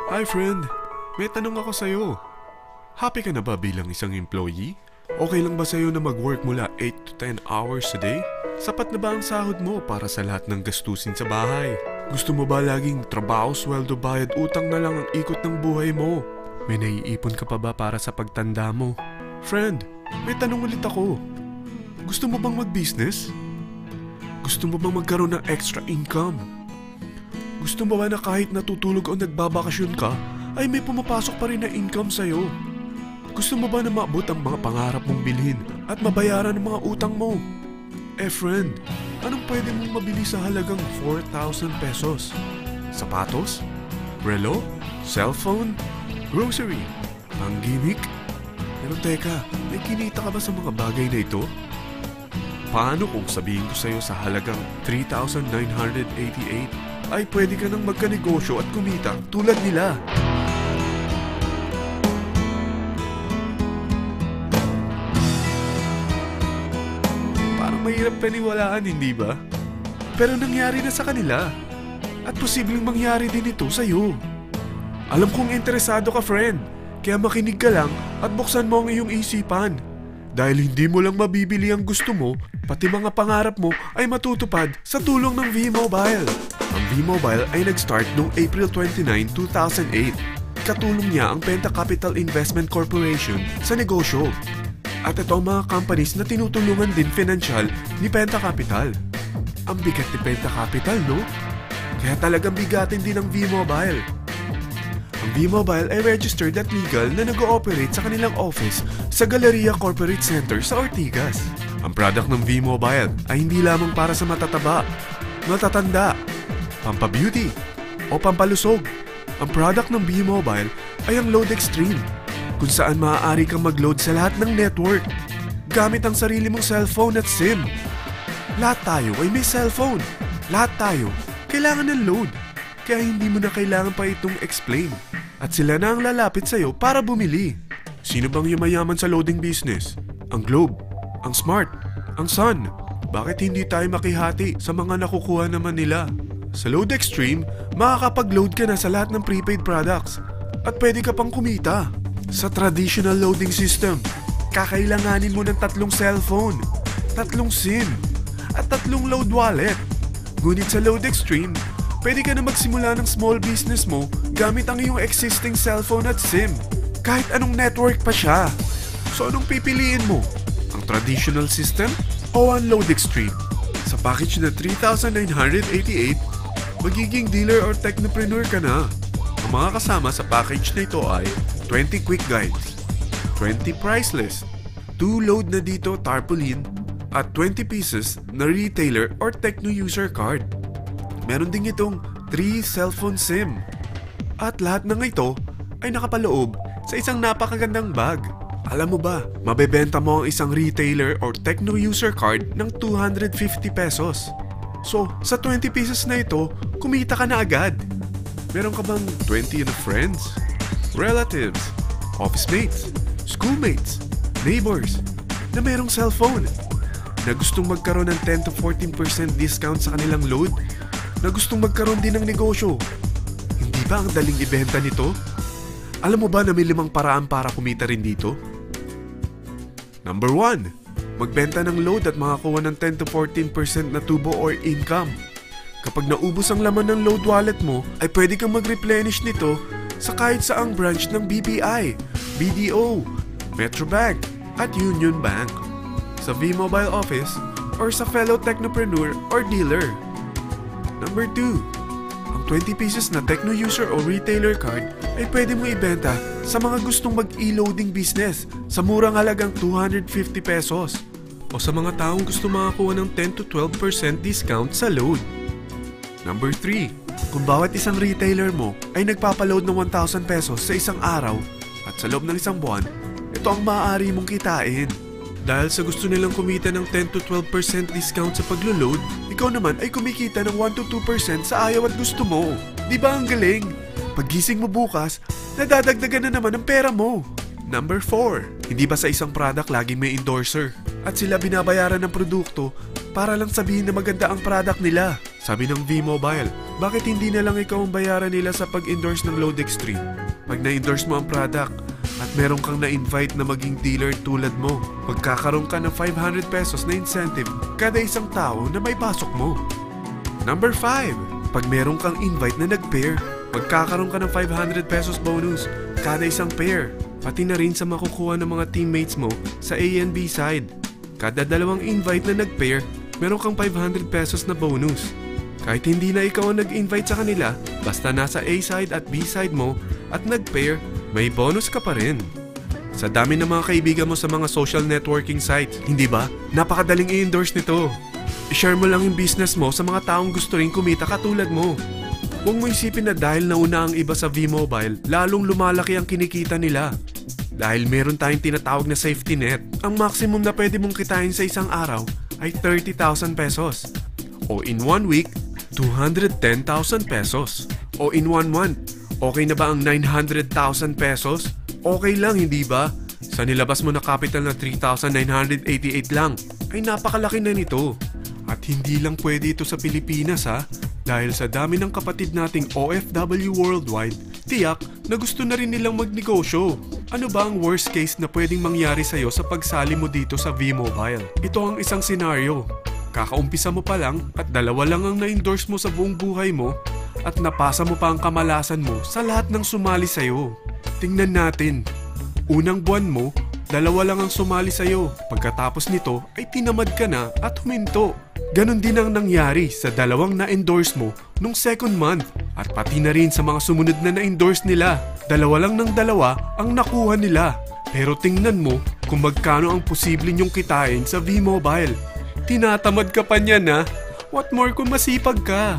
Hi friend, may tanong ako sa'yo. Happy ka na ba bilang isang employee? Okay lang ba sa'yo na mag-work mula 8 to 10 hours a day? Sapat na ba ang sahod mo para sa lahat ng gastusin sa bahay? Gusto mo ba laging trabaho, sweldo, bayad, utang na lang ang ikot ng buhay mo? May naiipon ka pa ba para sa pagtanda mo? Friend, may tanong ulit ako. Gusto mo bang mag-business? Gusto mo bang magkaroon ng extra income? Gusto mo ba na kahit natutulog o nagbabakasyon ka, ay may pumapasok pa rin na income sa'yo? Gusto mo ba na maabot ang mga pangarap mong bilhin at mabayaran ang mga utang mo? Friend, anong pwede mong mabili sa halagang 4,000 pesos? Sapatos? Relo? Cellphone? Grocery? Pang-gimmick? Pero teka, may kinita ka ba sa mga bagay na ito? Paano kung sabihin ko sa'yo sa halagang 3,988 ay pwede ka nang magkanegosyo at kumita tulad nila? Parang mahirap paniwalaan, hindi ba? Pero nangyari na sa kanila. At posibleng mangyari din ito sa'yo. Alam kong interesado ka, friend. Kaya makinig ka lang at buksan mo ang iyong isipan. Dahil hindi mo lang mabibili ang gusto mo, pati mga pangarap mo ay matutupad sa tulong ng V-Mobile. Ang V-Mobile ay nag-start noong April 29, 2008. Katulong niya ang Penta Capital Investment Corporation sa negosyo. At ito ang mga companies na tinutulungan din financial ni Penta Capital. Ang bigat ni Penta Capital, no? Kaya talagang bigatin din ang V-Mobile. Ang V-Mobile ay registered at legal na nag-ooperate sa kanilang office sa Galleria Corporate Center sa Ortigas. Ang product ng V-Mobile ay hindi lamang para sa matataba, matatanda, pampabeauty, o pampalusog. Ang product ng V-Mobile ay ang Load Extreme, kung saan maaari kang mag-load sa lahat ng network gamit ang sarili mong cellphone at SIM. Lahat tayo ay may cellphone. Lahat tayo kailangan ng load. Kaya hindi mo na kailangan pa itong explain. At sila na ang lalapit sa'yo para bumili. Sino bang yumayaman sa loading business? Ang Globe, ang Smart, ang Sun. Bakit hindi tayo makihati sa mga nakukuha naman nila? Sa Load Extreme, makakapag-load ka na sa lahat ng prepaid products. At pwede ka pang kumita. Sa traditional loading system, kakailanganin mo ng 3 cellphone, 3 SIM, at 3 load wallet. Ngunit sa Load Extreme, pwede ka na magsimula ng small business mo gamit ang iyong existing cellphone at SIM. Kahit anong network pa siya. So anong pipiliin mo? Ang traditional system o ang Load Extreme? Sa package na 3,988, magiging dealer or technopreneur ka na. Ang mga kasama sa package na ito ay 20 quick guides, 20 price list, 2 load na dito tarpaulin, at 20 pieces na retailer or techno user card. Meron din itong 3 cellphone SIM. At lahat ng ito ay nakapaloob sa isang napakagandang bag. Alam mo ba, mabebenta mo ang isang retailer or techno user card ng 250 pesos. So, sa 20 pieces na ito, kumita ka na agad. Meron ka bang 20 na friends, relatives, office mates, schoolmates, neighbors na merong cellphone? Na gustong magkaroon ng 10 to 14% discount sa kanilang load? Na gustong magkaroon din ng negosyo? Hindi ba ang daling ibenta nito? Alam mo ba na may 5 paraan para kumita rin dito? Number 1. Magbenta ng load at makakuha ng 10 to 14% na tubo or income. Kapag naubos ang laman ng load wallet mo, ay pwede kang mag-replenish nito sa kahit saang branch ng BPI, BDO, Metrobank, at Union Bank, sa V-Mobile office, or sa fellow technopreneur or dealer. Number 2. Ang 20 pieces na techno user o retailer card ay pwede mo ibenta sa mga gustong mag-e-loading business sa murang halagang 250 pesos o sa mga taong gusto makakuha ng 10 to 12% discount sa load. Number 3. Kung bawat isang retailer mo ay nagpapaload ng 1,000 pesos sa isang araw at sa loob ng isang buwan, ito ang maaari mong kitain. Dahil sa gusto nilang kumita ng 10 to 12% discount sa paglo-load, ikaw naman ay kumikita ng 1 to 2% sa ayaw at gusto mo. Di ba ang galing? Paggising mo bukas, nadadagdagan na naman ang pera mo. Number 4. Hindi ba sa isang product laging may endorser? At sila binabayaran ng produkto para lang sabihin na maganda ang product nila. Sabi ng V-Mobile, bakit hindi na lang ikaw ang bayaran nila sa pag-endorse ng Load Extreme? Pag na-endorse mo ang product at meron kang na-invite na maging dealer tulad mo, magkakaroon ka ng 500 pesos na incentive kada isang tao na may pasok mo. Number 5. Pag meron kang invite na nag-pair, magkakaroon ka ng 500 pesos bonus kada isang pair, pati na rin sa makukuha ng mga teammates mo sa A and B side. Kada dalawang invite na nag-pair, meron kang 500 pesos na bonus. Kahit hindi na ikaw ang nag-invite sa kanila, basta nasa A side at B side mo at nag-pair, may bonus ka pa rin. Sa dami ng mga kaibigan mo sa mga social networking sites, hindi ba? Napakadaling i-endorse nito. I-share mo lang yung business mo sa mga taong gusto rin kumita katulad mo. Huwag mo isipin na dahil nauna ang iba sa V-Mobile, lalong lumalaki ang kinikita nila. Dahil meron tayong tinatawag na safety net, ang maximum na pwede mong kitain sa isang araw ay 30,000 pesos. O in 1 week, 210,000 pesos. O in 1 month, okay na ba ang 900,000 pesos? Okay lang, hindi ba? Sa nilabas mo na capital na 3,988 lang, ay napakalaki na nito. At hindi lang pwede ito sa Pilipinas ha, dahil sa dami ng kapatid nating OFW worldwide, tiyak na gusto na rin nilang magnegosyo. Ano ba ang worst case na pwedeng mangyari sa'yo sa pagsali mo dito sa V-Mobile? Ito ang isang senaryo. Kakaumpisa mo pa lang at dalawa lang ang na-endorse mo sa buong buhay mo at napasa mo pa ang kamalasan mo sa lahat ng sumali sa'yo. Tingnan natin. Unang buwan mo, dalawa lang ang sumali sa'yo. Pagkatapos nito ay tinamad ka na at huminto. Ganon din ang nangyari sa dalawang na-endorse mo nung second month at pati na rin sa mga sumunod na na-endorse nila. Dalawa lang ng dalawa ang nakuha nila. Pero tingnan mo kung magkano ang posible nyong kitain sa V-Mobile. Tinatamad ka pa niyan ha? What more kung masipag ka?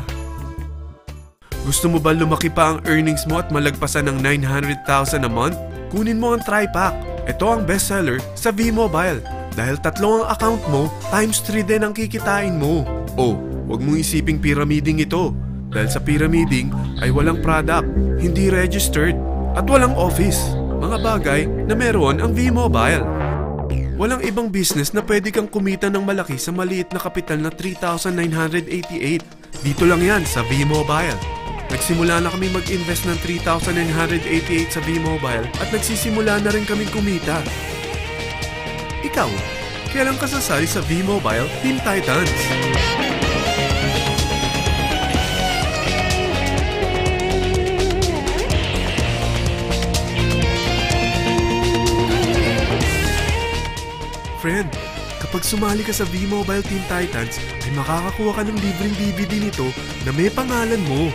Gusto mo ba lumaki pa ang earnings mo at malagpasan ng 900,000 a month? Kunin mo ang TriPack. Ito ang bestseller sa V-Mobile. Dahil 3 ang account mo, times 3 din ang kikitain mo. Oh, huwag mong isiping pyramiding ito. Dahil sa pyramiding ay walang product, hindi registered, at walang office. Mga bagay na meron ang V-Mobile. Walang ibang business na pwede kang kumita ng malaki sa maliit na kapital na 3,988. Dito lang yan sa V-Mobile. Nagsimula na kami mag-invest ng 3,988 sa V-Mobile at nagsisimula na rin kaming kumita. Ikaw, kailan ka sasali sa V-Mobile Team Titans? Friend, kapag sumali ka sa V-Mobile Team Titans, ay makakakuha ka ng libreng DVD nito na may pangalan mo.